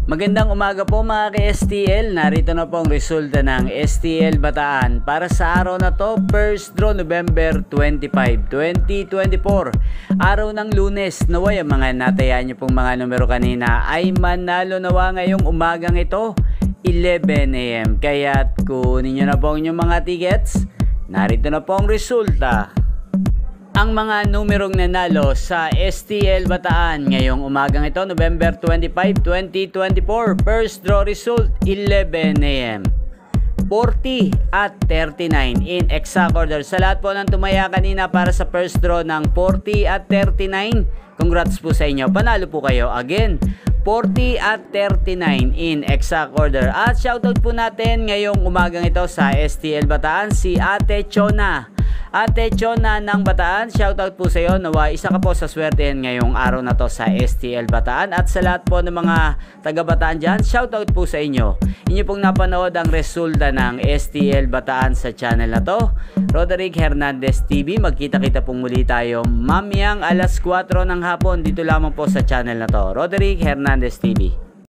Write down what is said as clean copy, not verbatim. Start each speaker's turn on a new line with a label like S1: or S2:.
S1: Magandang umaga po mga ka-STL. Narito na po ang resulta ng STL Bataan para sa araw na to, first draw November 25, 2024. Araw ng Lunes. Naway ang mga natayaan nyo pong mga numero kanina ay manalo nawa ngayong umagang ito, 11 AM. Kaya't kunin nyo na po ang inyong mga tickets. Narito na po ang resulta. Ang mga numerong nanalo sa STL Bataan ngayong umagang ito, November 25, 2024. First draw result, 11 AM. 40 at 39 in exact order. Sa lahat po ng tumaya kanina para sa first draw ng 40 at 39, congrats po sa inyo. Panalo po kayo. Again, 40 at 39 in exact order. At shoutout po natin ngayong umagang ito sa STL Bataan, si Ate Chona. Ate Chona ng Bataan, shoutout po sa iyo. Nawa isa ka po sa swertehin ngayong araw na to sa STL Bataan. At sa lahat po ng mga taga Bataan dyan, shoutout po sa inyo. Inyo pong napanood ang resulta ng STL Bataan sa channel na to, Roderick Hernandez TV. Magkita-kita pong muli tayo mamayang alas 4 ng hapon dito lamang po sa channel na to, Roderick Hernandez TV.